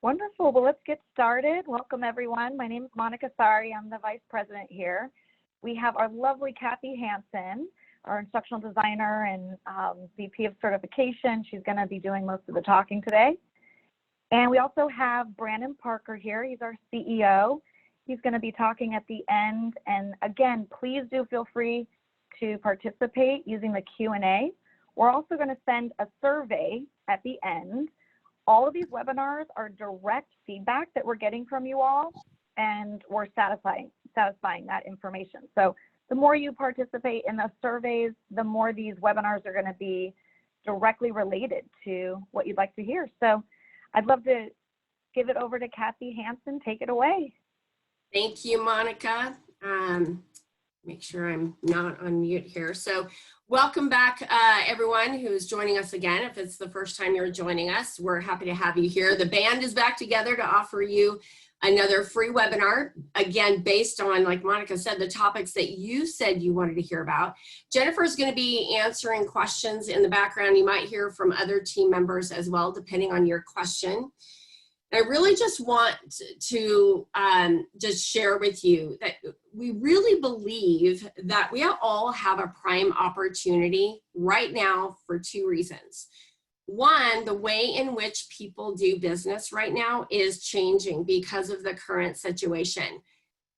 Wonderful. Well, let's get started. Welcome, everyone. My name is Monica Sari. I'm the Vice President here. We have our lovely Kathy Hansen, our instructional designer and VP of certification. She's going to be doing most of the talking today. And we also have Brandon Parker here. He's our CEO. He's going to be talking at the end. And again, please do feel free to participate using the Q&A. We're also going to send a survey at the end. All of these webinars are direct feedback that we're getting from you all, and we're satisfying that information. So the more you participate in the surveys, the more these webinars are going to be directly related to what you'd like to hear. So I'd love to give it over to Kathy Hansen. Take it away. Thank you, Monica. Make sure I'm not on mute here. So welcome back, everyone who's joining us again. If it's the first time you're joining us, we're happy to have you here. The band is back together to offer you another free webinar, again, based on, like Monica said, the topics that you said you wanted to hear about. Jennifer is going to be answering questions in the background. You might hear from other team members as well, depending on your question. I really just want to just share with you that we really believe that we all have a prime opportunity right now for two reasons. One, the way in which people do business right now is changing because of the current situation.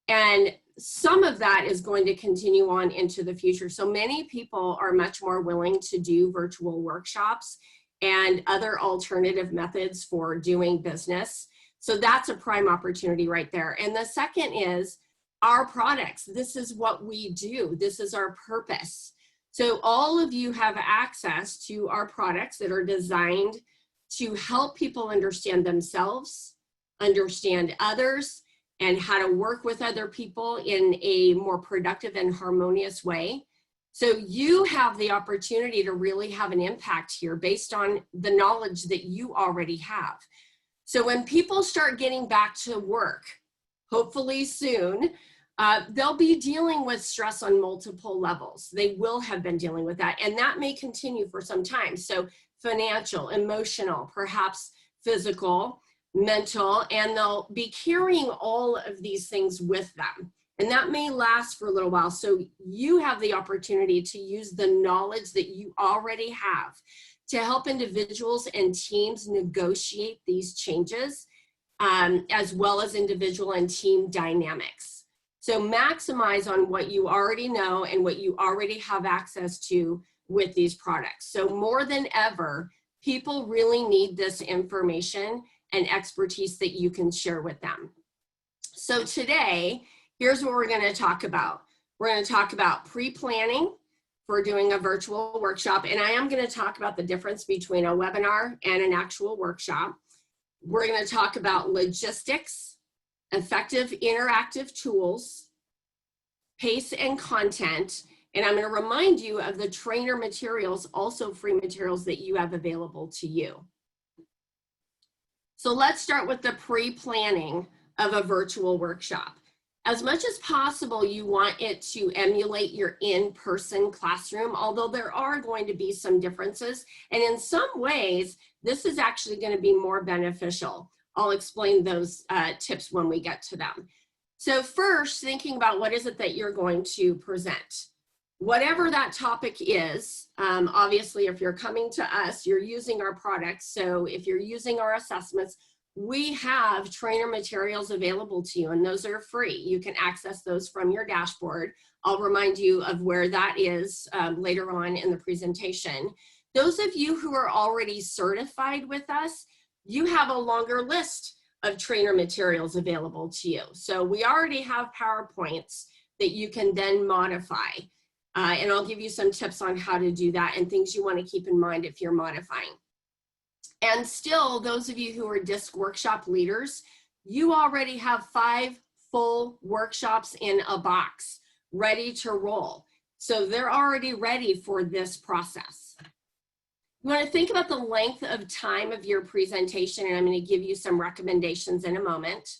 And some of that is going to continue on into the future. So many people are much more willing to do virtual workshops and other alternative methods for doing business. So that's a prime opportunity right there. And the second is our products. This is what we do. This is our purpose. So all of you have access to our products that are designed to help people understand themselves, understand others, and how to work with other people in a more productive and harmonious way. So you have the opportunity to really have an impact here based on the knowledge that you already have. So when people start getting back to work, hopefully soon, they'll be dealing with stress on multiple levels. They will have been dealing with that, and that may continue for some time. So financial, emotional, perhaps physical, mental, and they'll be carrying all of these things with them. And that may last for a little while. So you have the opportunity to use the knowledge that you already have to help individuals and teams negotiate these changes, as well as individual and team dynamics. So maximize on what you already know and what you already have access to with these products. So more than ever, people really need this information and expertise that you can share with them. So today, here's what we're going to talk about. We're going to talk about pre-planning for doing a virtual workshop, and I am going to talk about the difference between a webinar and an actual workshop. We're going to talk about logistics, effective interactive tools, pace and content, and I'm going to remind you of the trainer materials, also free materials that you have available to you. So let's start with the pre-planning of a virtual workshop. As much as possible, you want it to emulate your in-person classroom, although there are going to be some differences. And in some ways, this is actually going to be more beneficial. I'll explain those tips when we get to them. So first, thinking about what is it that you're going to present. Whatever that topic is, obviously, if you're coming to us, you're using our products. So if you're using our assessments, we have trainer materials available to you, and those are free. You can access those from your dashboard. I'll remind you of where that is later on in the presentation. Those of you who are already certified with us, you have a longer list of trainer materials available to you. So we already have PowerPoints that you can then modify. And I'll give you some tips on how to do that and things you want to keep in mind if you're modifying. And still, those of you who are DISC workshop leaders, you already have 5 full workshops in a box ready to roll. So they're already ready for this process. You want to think about the length of time of your presentation, and I'm going to give you some recommendations in a moment.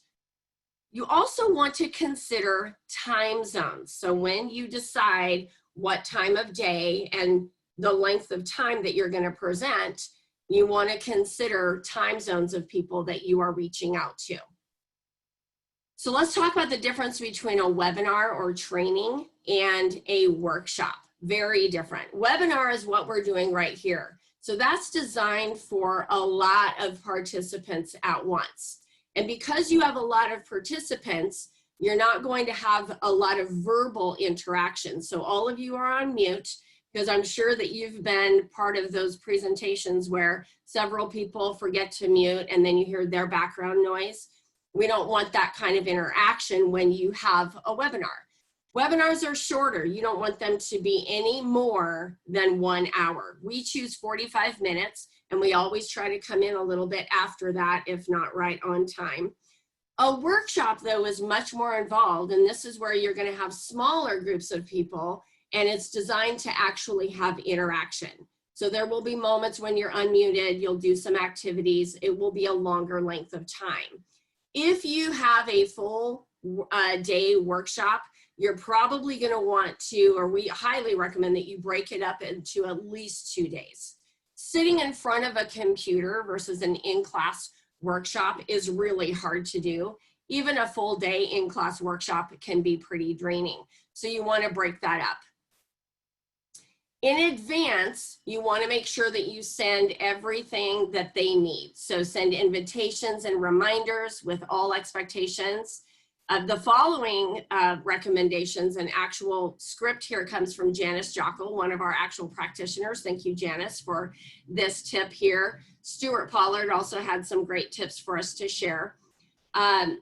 You also want to consider time zones. So when you decide what time of day and the length of time that you're going to present, You want to consider time zones of people that you are reaching out to. So let's talk about the difference between a webinar or training and a workshop. Very different. Webinar is what we're doing right here. So that's designed for a lot of participants at once. And because you have a lot of participants, you're not going to have a lot of verbal interaction. So all of you are on mute, because I'm sure that you've been part of those presentations where several people forget to mute and then you hear their background noise. We don't want that kind of interaction when you have a webinar. Webinars are shorter. You don't want them to be any more than 1 hour. We choose 45 minutes, and we always try to come in a little bit after that, if not right on time. A workshop, though, is much more involved, and this is where you're going to have smaller groups of people, and it's designed to actually have interaction. So there will be moments when you're unmuted, you'll do some activities, it will be a longer length of time. If you have a full day workshop, you're probably going to want to, or we highly recommend that you break it up into at least 2 days. Sitting in front of a computer versus an in-class workshop is really hard to do. Even a full day in-class workshop can be pretty draining. So you want to break that up. In advance, you want to make sure that you send everything that they need. So send invitations and reminders with all expectations. The following recommendations and actual script here comes from Janice Jockle, one of our actual practitioners. Thank you, Janice, for this tip here. Stuart Pollard also had some great tips for us to share. You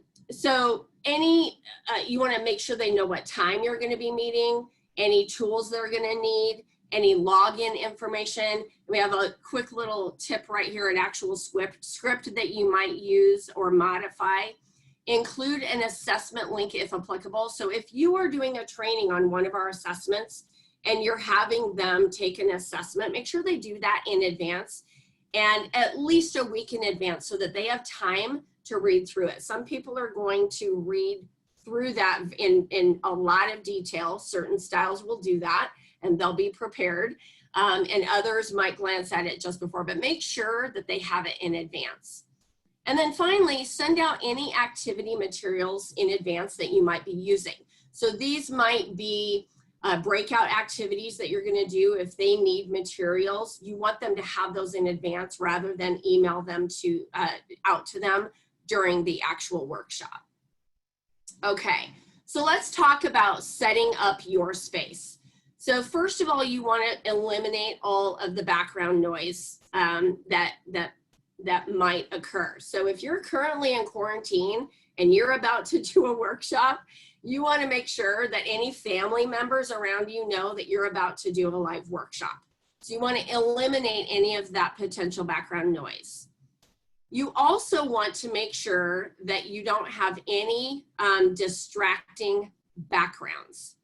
want to make sure they know what time you're going to be meeting, any tools they're going to need, any login information. We have a quick little tip right here, an actual script that you might use or modify. Include an assessment link if applicable. So if you are doing a training on one of our assessments and you're having them take an assessment, make sure they do that in advance and at least a week in advance so that they have time to read through it. Some people are going to read through that in a lot of detail. Certain styles will do that and they'll be prepared. And others might glance at it just before, but make sure that they have it in advance. And then finally, send out any activity materials in advance that you might be using. So these might be breakout activities that you're going to do. If they need materials, you want them to have those in advance rather than email them out to them during the actual workshop. Okay, so let's talk about setting up your space. So first of all, you want to eliminate all of the background noise that might occur. So if you're currently in quarantine and you're about to do a workshop, you want to make sure that any family members around you know that you're about to do a live workshop. So you want to eliminate any of that potential background noise. You also want to make sure that you don't have any distracting backgrounds.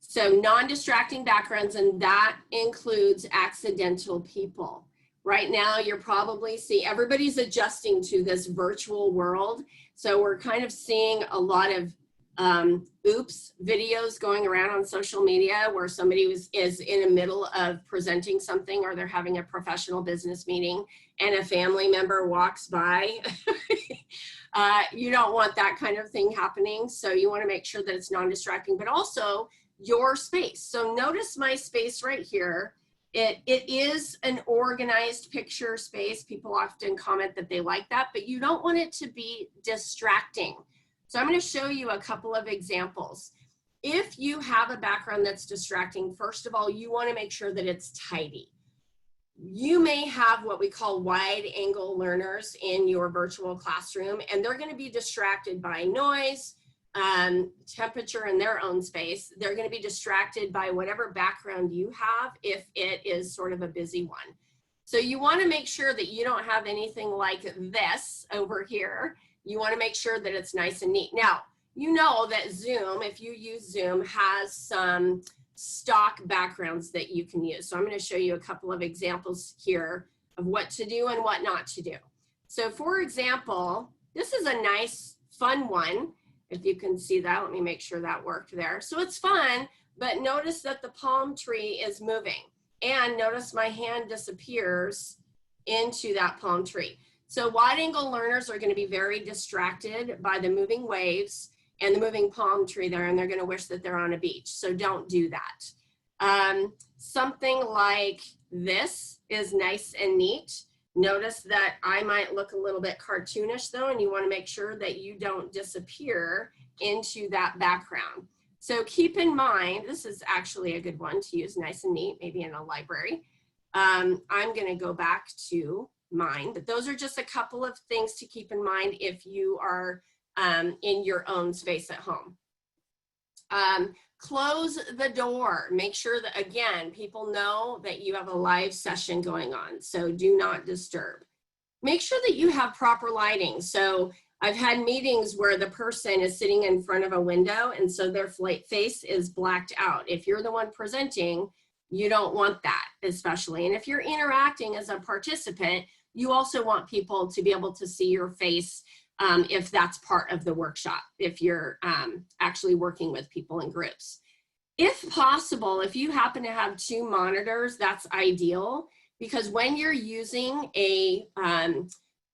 So non-distracting backgrounds, and that includes accidental people. Right now, you're probably seeing, everybody's adjusting to this virtual world. So we're kind of seeing a lot of oops videos going around on social media where somebody is in the middle of presenting something or they're having a professional business meeting and a family member walks by. You don't want that kind of thing happening. So you want to make sure that it's non-distracting, but also your space. So notice my space right here. It is an organized picture space. People often comment that they like that, but you don't want it to be distracting. So I'm going to show you a couple of examples. If you have a background that's distracting, first of all, you want to make sure that it's tidy. You may have what we call wide angle learners in your virtual classroom, and they're going to be distracted by noise, temperature in their own space. They're going to be distracted by whatever background you have if it is sort of a busy one. So you want to make sure that you don't have anything like this over here. You want to make sure that it's nice and neat. Now, you know that Zoom, if you use Zoom, has some stock backgrounds that you can use. So I'm going to show you a couple of examples here of what to do and what not to do. So for example, this is a nice, fun one. If you can see that, let me make sure that worked there. So it's fun, but notice that the palm tree is moving. and notice my hand disappears into that palm tree. So wide angle learners are going to be very distracted by the moving waves and the moving palm tree there, and they're going to wish that they're on a beach. So don't do that. Something like this is nice and neat. Notice that I might look a little bit cartoonish though, and you want to make sure that you don't disappear into that background. So keep in mind, this is actually a good one to use, nice and neat, maybe in a library. I'm going to go back to mine, but those are just a couple of things to keep in mind if you are in your own space at home. Close the door. Make sure that, again, people know that you have a live session going on, so do not disturb. Make sure that you have proper lighting. So I've had meetings where the person is sitting in front of a window, and so their face is blacked out. If you're the one presenting, you don't want that, especially. And if you're interacting as a participant, you also want people to be able to see your face if that's part of the workshop, if you're actually working with people in groups. If possible, if you happen to have 2 monitors, that's ideal, because when you're using a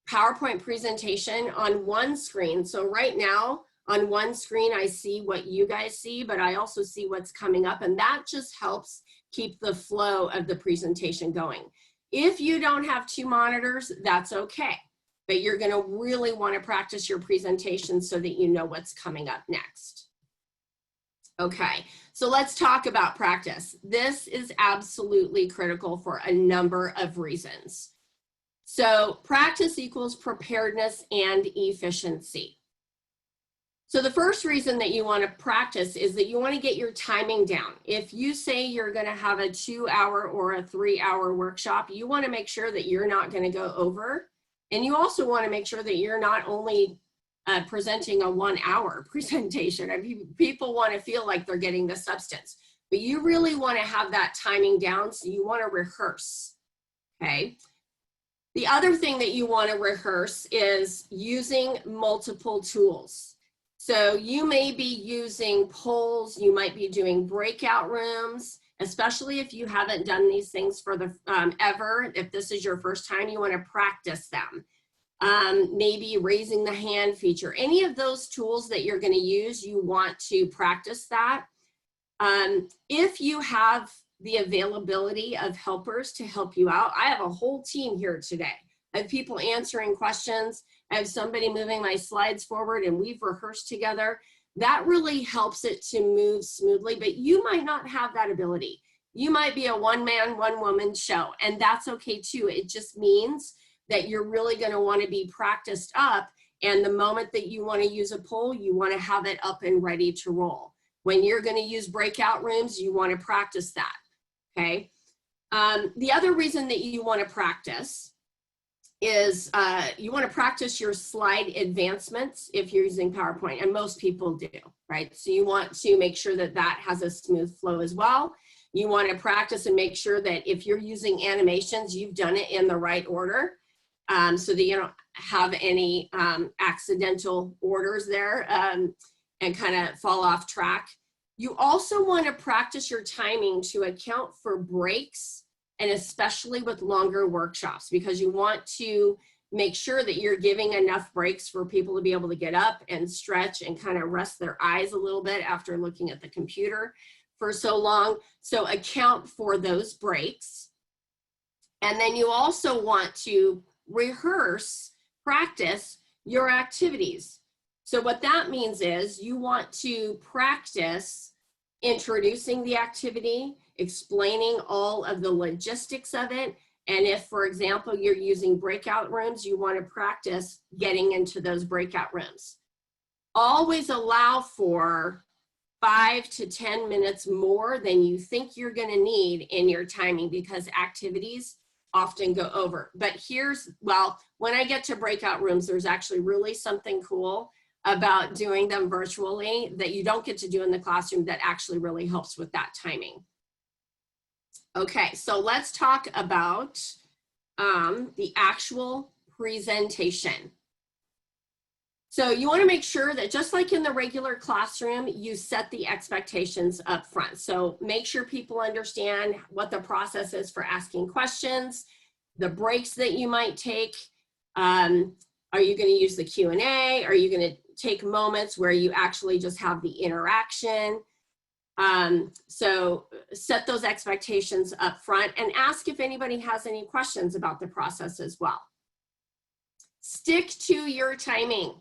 PowerPoint presentation on one screen, so right now on one screen I see what you guys see, but I also see what's coming up, and that just helps keep the flow of the presentation going. If you don't have 2 monitors, that's okay, but you're going to really want to practice your presentation so that you know what's coming up next. Okay, so let's talk about practice. This is absolutely critical for a number of reasons. So practice equals preparedness and efficiency. So the first reason that you want to practice is that you want to get your timing down. If you say you're going to have a 2-hour or a 3-hour workshop, you want to make sure that you're not going to go over. And you also want to make sure that you're not only presenting a 1-hour presentation. I mean, people want to feel like they're getting the substance, but you really want to have that timing down, so you want to rehearse, okay? The other thing that you want to rehearse is using multiple tools. So you may be using polls, you might be doing breakout rooms, especially if you haven't done these things for the ever. If this is your first time, you want to practice them. Maybe raising the hand feature. Any of those tools that you're going to use, you want to practice that. If you have the availability of helpers to help you out, I have a whole team here today. I have people answering questions. I have somebody moving my slides forward, and we've rehearsed together. That really helps it to move smoothly, but you might not have that ability. You might be a one-man, one-woman show, and that's okay too. It just means that you're really going to want to be practiced up, and the moment that you want to use a poll, you want to have it up and ready to roll. When you're going to use breakout rooms, you want to practice that, okay? The other reason that you want to practice is you want to practice your slide advancements if you're using PowerPoint, and most people do, right? So you want to make sure that that has a smooth flow as well. You want to practice and make sure that if you're using animations, you've done it in the right order, so that you don't have any accidental orders there and kind of fall off track. You also want to practice your timing to account for breaks, and especially with longer workshops, because you want to make sure that you're giving enough breaks for people to be able to get up and stretch and kind of rest their eyes a little bit after looking at the computer for so long. So account for those breaks. And then you also want to rehearse, practice your activities. So what that means is you want to practice introducing the activity, explaining all of the logistics of it. And if, for example, you're using breakout rooms, you want to practice getting into those breakout rooms. Always allow for 5 to 10 minutes more than you think you're going to need in your timing, because activities often go over. But here's, well, when I get to breakout rooms, there's actually really something cool about doing them virtually that you don't get to do in the classroom that actually really helps with that timing. Okay, so let's talk about the actual presentation. So you want to make sure that just like in the regular classroom, you set the expectations up front. So make sure people understand what the process is for asking questions, the breaks that you might take. Are you going to use the Q&A? Are you going to take moments where you actually just have the interaction? So set those expectations up front and ask if anybody has any questions about the process as well. Stick to your timing.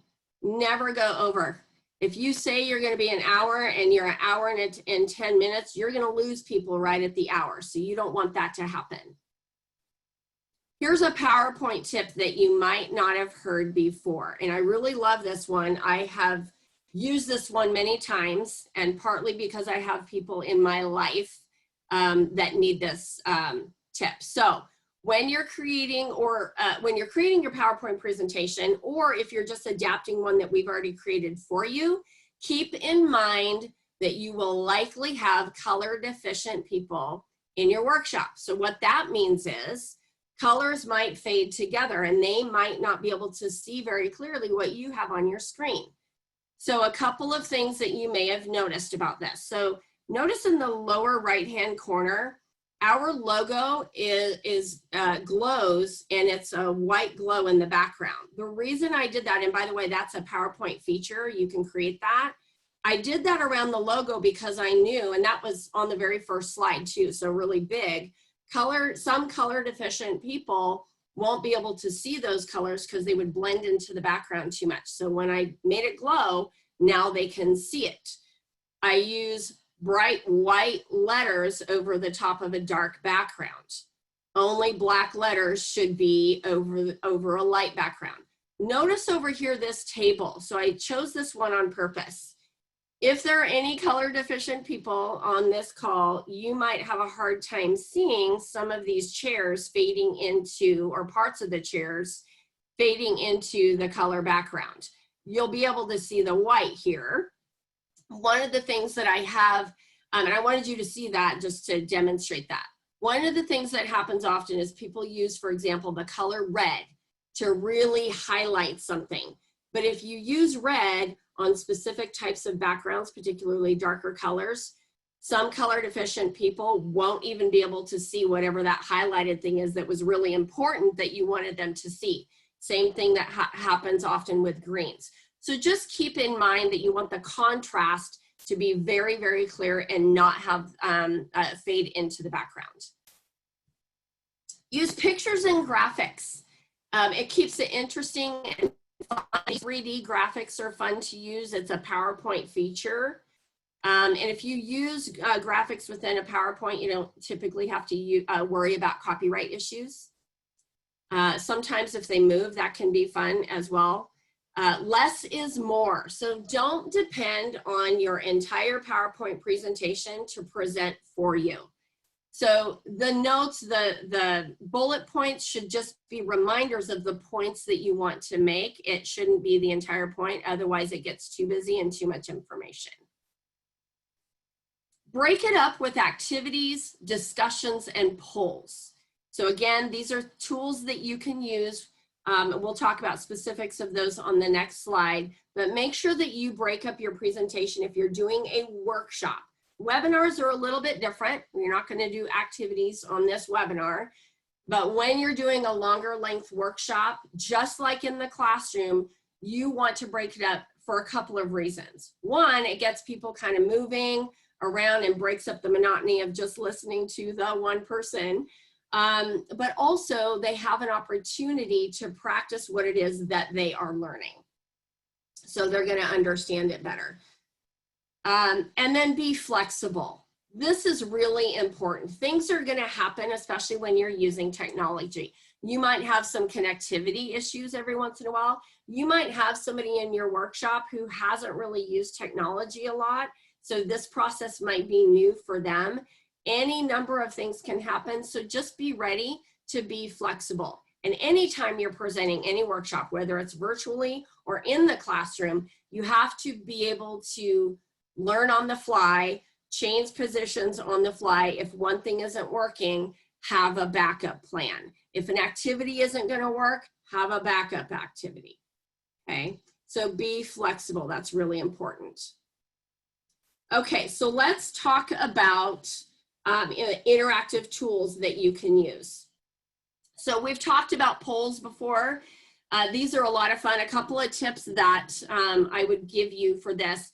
Never go over. If you say you're going to be an hour and you're an hour and 10 minutes, you're going to lose people right at the hour. So you don't want that to happen. Here's a PowerPoint tip that you might not have heard before. And I really love this one. I have used this one many times, and partly because I have people in my life that need this tip. So when you're creating your PowerPoint presentation, or if you're just adapting one that we've already created for you, keep in mind that you will likely have color deficient people in your workshop. So what that means is colors might fade together and they might not be able to see very clearly what you have on your screen. So a couple of things that you may have noticed about this. So notice in the lower right-hand corner, our logo glows, and it's a white glow in the background. The reason I did that, and by the way, that's a PowerPoint feature, you can create that. I did that around the logo because I knew, and that was on the very first slide too, so really big. Some color deficient people won't be able to see those colors because they would blend into the background too much. So when I made it glow, now they can see it. I use bright white letters over the top of a dark background. Only black letters should be over a light background. Notice over here this table. So I chose this one on purpose. If there are any color deficient people on this call, you might have a hard time seeing some of these chairs fading into, or parts of the chairs fading into the color background. You'll be able to see the white here. One of the things that I have, and I wanted you to see that just to demonstrate that. One of the things that happens often is people use, for example, the color red to really highlight something. But if you use red on specific types of backgrounds, particularly darker colors, some color deficient people won't even be able to see whatever that highlighted thing is that was really important that you wanted them to see. Same thing that happens often with greens. So just keep in mind that you want the contrast to be very, very clear and not have fade into the background. Use pictures and graphics. It keeps it interesting and fun. 3D graphics are fun to use. It's a PowerPoint feature. And if you use graphics within a PowerPoint, you don't typically have to worry about copyright issues. Sometimes if they move, that can be fun as well. Less is more. So don't depend on your entire PowerPoint presentation to present for you. So the notes, the bullet points should just be reminders of the points that you want to make. It shouldn't be the entire point, otherwise it gets too busy and too much information. Break it up with activities, discussions, and polls. So again, these are tools that you can use. We'll talk about specifics of those on the next slide, but make sure that you break up your presentation if you're doing a workshop. Webinars are a little bit different. You're not going to do activities on this webinar, but when you're doing a longer length workshop, just like in the classroom, you want to break it up for a couple of reasons. One, it gets people kind of moving around and breaks up the monotony of just listening to the one person. But also they have an opportunity to practice what it is that they are learning. So they're going to understand it better. And then be flexible. This is really important. Things are going to happen, especially when you're using technology. You might have some connectivity issues every once in a while. You might have somebody in your workshop who hasn't really used technology a lot. So this process might be new for them. Any number of things can happen. So just be ready to be flexible. And anytime you're presenting any workshop, whether it's virtually or in the classroom, you have to be able to learn on the fly, change positions on the fly. If one thing isn't working, have a backup plan. If an activity isn't going to work, have a backup activity. Okay. So be flexible, that's really important. Okay, so let's talk about interactive tools that you can use. So we've talked about polls before. These are a lot of fun. A couple of tips that I would give you for this.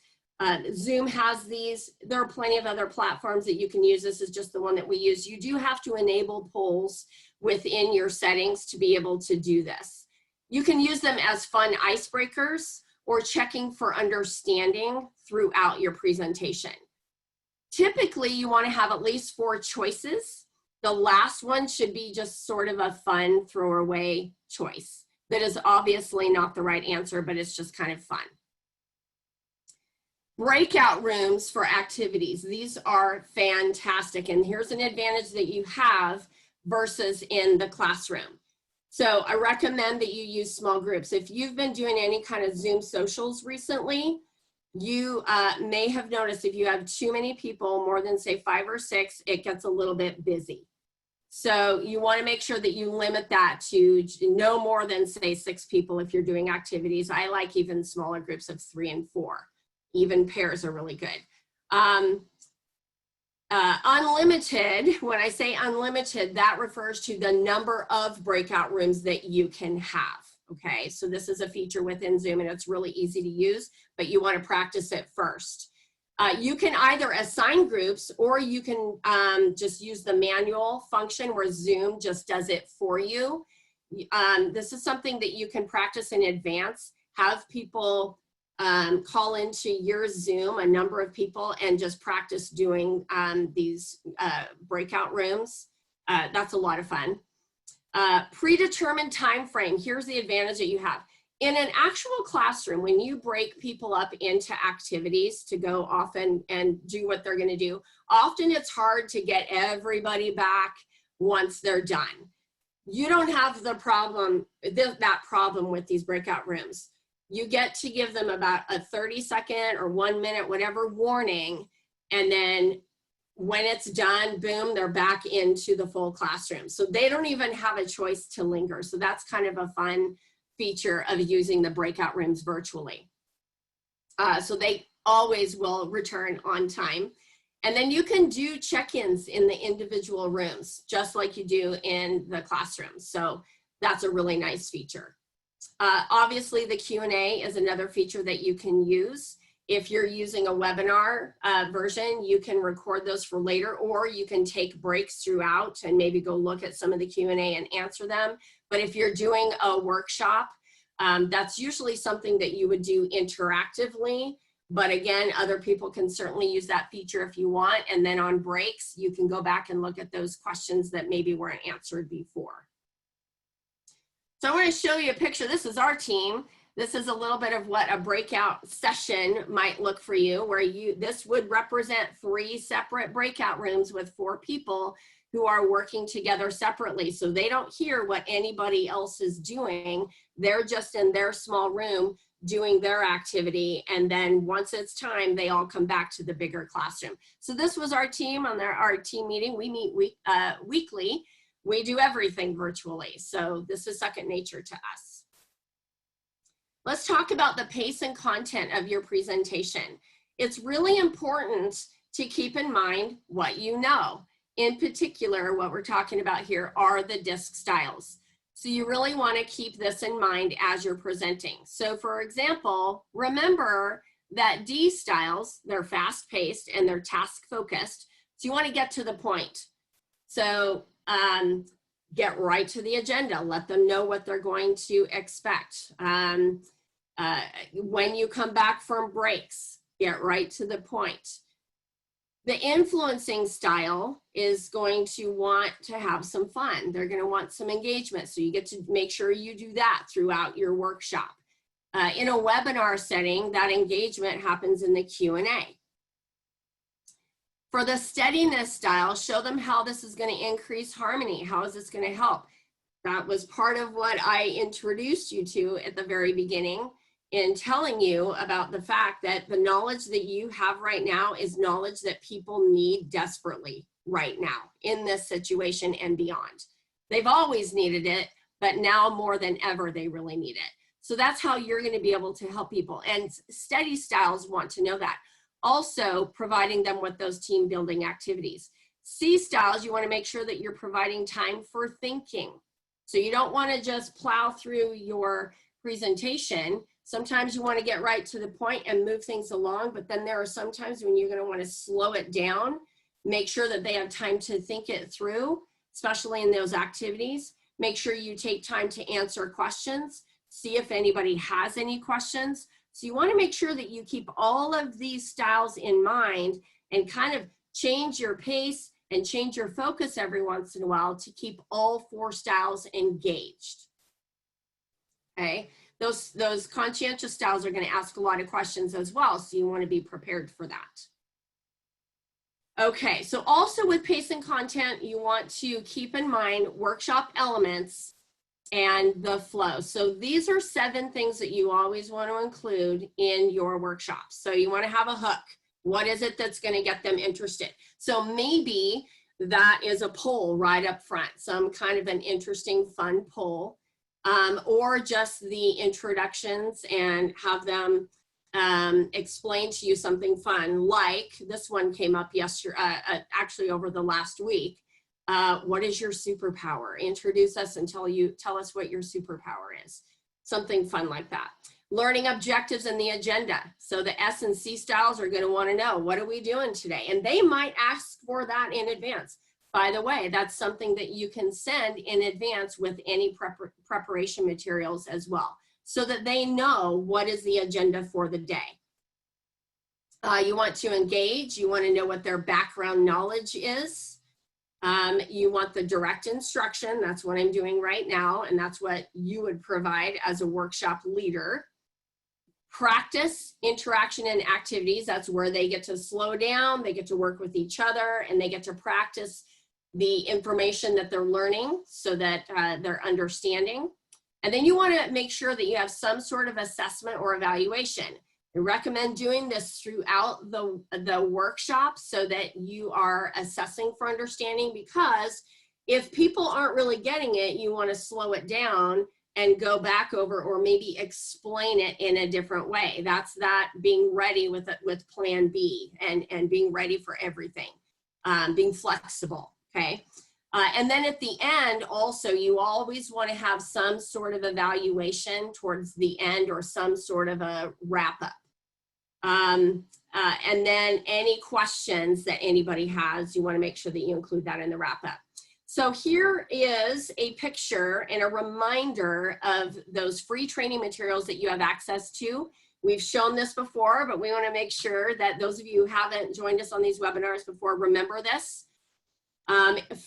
Zoom has these. There are plenty of other platforms that you can use. This is just the one that we use. You do have to enable polls within your settings to be able to do this. You can use them as fun icebreakers or checking for understanding throughout your presentation. Typically, you want to have at least 4 choices. The last one should be just sort of a fun throwaway choice that is obviously not the right answer, but it's just kind of fun. Breakout rooms for activities. These are fantastic. And here's an advantage that you have versus in the classroom. So I recommend that you use small groups. If you've been doing any kind of Zoom socials recently, you may have noticed if you have too many people, more than say 5 or 6, it gets a little bit busy. So you want to make sure that you limit that to no more than say 6 people if you're doing activities. I like even smaller groups of 3 and 4. Even pairs are really good. Unlimited, when I say unlimited, that refers to the number of breakout rooms that you can have. Okay, so this is a feature within Zoom and it's really easy to use, but you want to practice it first. You can either assign groups or you can just use the manual function where Zoom just does it for you. This is something that you can practice in advance. Have people call into your Zoom, a number of people, and just practice doing these breakout rooms. That's a lot of fun. Predetermined time frame. Here's the advantage that you have. In an actual classroom, when you break people up into activities to go off and do what they're going to do, often it's hard to get everybody back once they're done. You don't have the problem, that problem with these breakout rooms. You get to give them about a 30-second or 1 minute, whatever warning, and then when it's done, boom, they're back into the full classroom. So they don't even have a choice to linger. So that's kind of a fun feature of using the breakout rooms virtually. So they always will return on time. And then you can do check-ins in the individual rooms, just like you do in the classroom. So that's a really nice feature. Obviously, the Q&A is another feature that you can use. If you're using a webinar version, you can record those for later, or you can take breaks throughout and maybe go look at some of the Q&A and answer them. But if you're doing a workshop, that's usually something that you would do interactively. But again, other people can certainly use that feature if you want. And then on breaks, you can go back and look at those questions that maybe weren't answered before. So I want to show you a picture. This is our team. This is a little bit of what a breakout session might look for you, where this would represent 3 separate breakout rooms with 4 people who are working together separately. So they don't hear what anybody else is doing. They're just in their small room doing their activity. And then once it's time, they all come back to the bigger classroom. So this was our team on our team meeting. We meet weekly. We do everything virtually. So this is second nature to us. Let's talk about the pace and content of your presentation. It's really important to keep in mind what you know. In particular, what we're talking about here are the disc styles. So you really want to keep this in mind as you're presenting. So for example, remember that D styles, they're fast-paced and they're task-focused. So you want to get to the point. So get right to the agenda. Let them know what they're going to expect. When you come back from breaks, get right to the point. The influencing style is going to want to have some fun. They're going to want some engagement. So you get to make sure you do that throughout your workshop. In a webinar setting, that engagement happens in the Q&A. For the steadiness style, show them how this is going to increase harmony. How is this going to help? That was part of what I introduced you to at the very beginning in telling you about the fact that the knowledge that you have right now is knowledge that people need desperately right now in this situation and beyond. They've always needed it, but now more than ever, they really need it. So that's how you're going to be able to help people. And steady styles want to know that. Also, providing them with those team building activities. C styles, you want to make sure that you're providing time for thinking. So you don't want to just plow through your presentation. Sometimes you want to get right to the point and move things along, but then there are some times when you're going to want to slow it down, make sure that they have time to think it through, especially in those activities. Make sure you take time to answer questions, see if anybody has any questions. So you want to make sure that you keep all of these styles in mind and kind of change your pace and change your focus every once in a while to keep all 4 styles engaged. Okay, those conscientious styles are going to ask a lot of questions as well, so you want to be prepared for that. Okay, so also with pace and content, you want to keep in mind workshop elements and the flow. So these are 7 things that you always want to include in your workshops. So you want to have a hook. What is it that's going to get them interested? So maybe that is a poll right up front, some kind of an interesting, fun poll, or just the introductions and have them explain to you something fun. Like this one came up yesterday, actually over the last week. What is your superpower? Introduce us and tell us what your superpower is. Something fun like that. Learning objectives and the agenda. So the S and C styles are going to want to know, what are we doing today? And they might ask for that in advance. By the way, that's something that you can send in advance with any preparation materials as well, so that they know what is the agenda for the day. You want to engage. You want to know what their background knowledge is. You want the direct instruction. That's what I'm doing right now, and that's what you would provide as a workshop leader. Practice, interaction, and activities. That's where they get to slow down, they get to work with each other, and they get to practice the information that they're learning so that they're understanding. And then you want to make sure that you have some sort of assessment or evaluation. I recommend doing this throughout the workshop so that you are assessing for understanding, because if people aren't really getting it, you want to slow it down and go back over, or maybe explain it in a different way. That's that being ready with plan B and being ready for everything, being flexible, okay? And then at the end, also, you always want to have some sort of evaluation towards the end, or some sort of a wrap up. And then any questions that anybody has, you want to make sure that you include that in the wrap up. So here is a picture and a reminder of those free training materials that you have access to. We've shown this before, but we want to make sure that those of you who haven't joined us on these webinars before, remember this.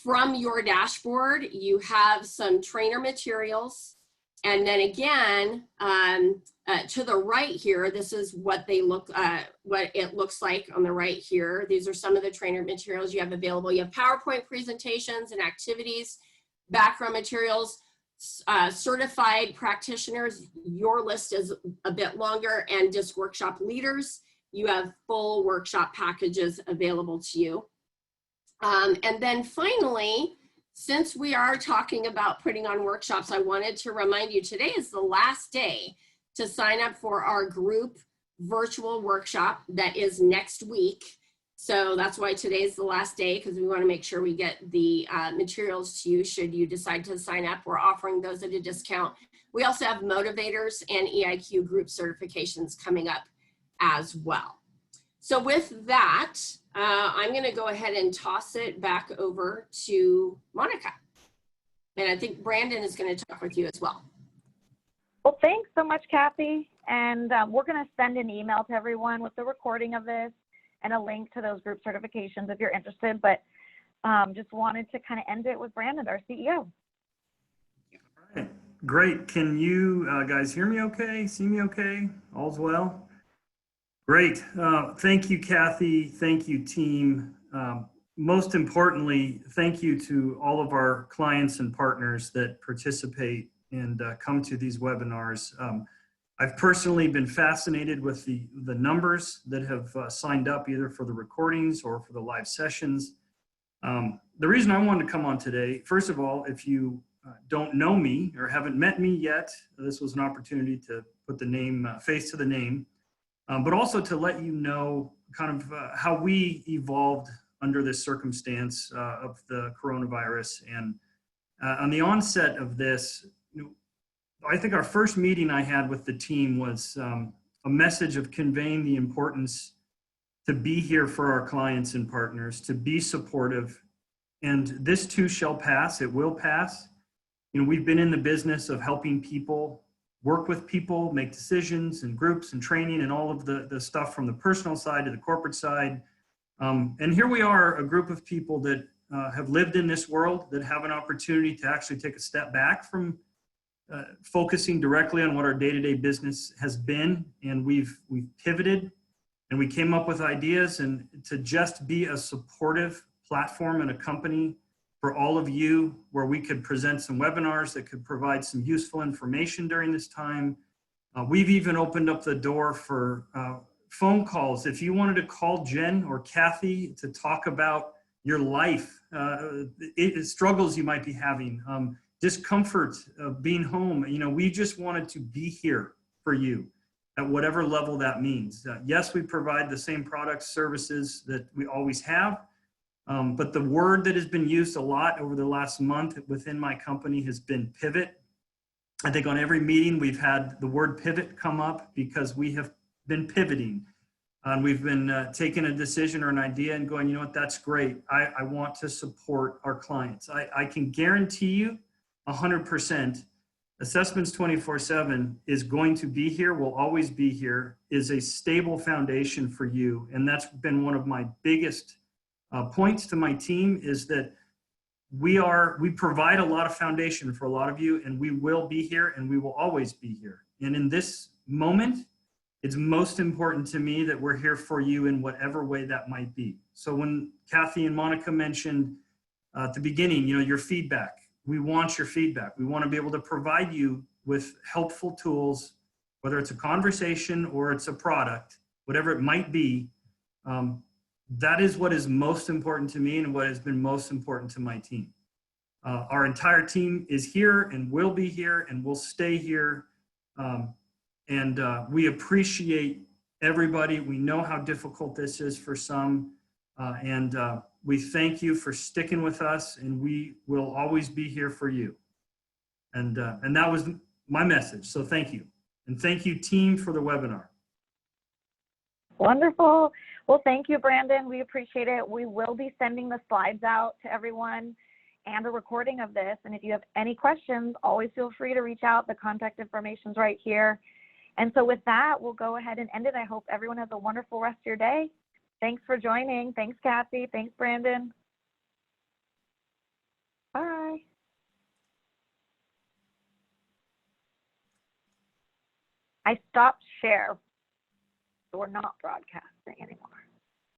From your dashboard, you have some trainer materials. And then again, to the right here, this is what what it looks like on the right here. These are some of the trainer materials you have available. You have PowerPoint presentations and activities, background materials, certified practitioners. Your list is a bit longer, and just workshop leaders. You have full workshop packages available to you. And then finally, since we are talking about putting on workshops, I wanted to remind you today is the last day to sign up for our group virtual workshop that is next week. So that's why today is the last day, because we want to make sure we get the materials to you should you decide to sign up. We're offering those at a discount. We also have motivators and EIQ group certifications coming up as well. So with that, I'm going to go ahead and toss it back over to Monica. And I think Brandon is going to talk with you as well. Well, thanks so much, Kathy. And we're going to send an email to everyone with the recording of this and a link to those group certifications if you're interested. But just wanted to kind of end it with Brandon, our CEO. All right. Great. Can you guys hear me okay? See me okay? All's well? Great. Thank you, Kathy. Thank you, team. Most importantly, thank you to all of our clients and partners that participate and come to these webinars. I've personally been fascinated with the numbers that have signed up either for the recordings or for the live sessions. The reason I wanted to come on today, first of all, if you don't know me or haven't met me yet, this was an opportunity to put the name, face to the name, but also to let you know kind of how we evolved under this circumstance of the coronavirus. And on the onset of this, I think our first meeting I had with the team was a message of conveying the importance to be here for our clients and partners, to be supportive. And this too shall pass. It will pass. We've been in the business of helping people, work with people, make decisions and groups and training and all of the stuff from the personal side to the corporate side. And here we are, a group of people that have lived in this world, that have an opportunity to actually take a step back from focusing directly on what our day-to-day business has been. And we've pivoted and we came up with ideas, and to just be a supportive platform and a company for all of you, where we could present some webinars that could provide some useful information during this time. We've even opened up the door for phone calls. If you wanted to call Jen or Kathy to talk about your life, struggles you might be having, discomfort of being home, we just wanted to be here for you at whatever level that means. Yes, we provide the same products, services that we always have, but the word that has been used a lot over the last month within my company has been pivot. I think on every meeting we've had the word pivot come up because we have been pivoting. And we've been taking a decision or an idea and going, that's great. I want to support our clients. I can guarantee you 100%, Assessments 24/7 is going to be here, will always be here, is a stable foundation for you. And that's been one of my biggest points to my team, is that we provide a lot of foundation for a lot of you, and we will be here and we will always be here. And in this moment, it's most important to me that we're here for you in whatever way that might be. So when Kathy and Monica mentioned at the beginning, your feedback, we want your feedback. We want to be able to provide you with helpful tools, whether it's a conversation or it's a product, whatever it might be. That is what is most important to me and what has been most important to my team. Our entire team is here and will be here and will stay here. And we appreciate everybody. We know how difficult this is for some. And we thank you for sticking with us, and we will always be here for you. And that was my message. So thank you. And thank you, team, for the webinar. Wonderful. Well, thank you, Brandon. We appreciate it. We will be sending the slides out to everyone and a recording of this. And if you have any questions, always feel free to reach out. The contact information is right here. And so with that, we'll go ahead and end it. I hope everyone has a wonderful rest of your day. Thanks for joining. Thanks, Kathy. Thanks, Brandon. Bye. I stopped share. So we're not broadcasting anymore.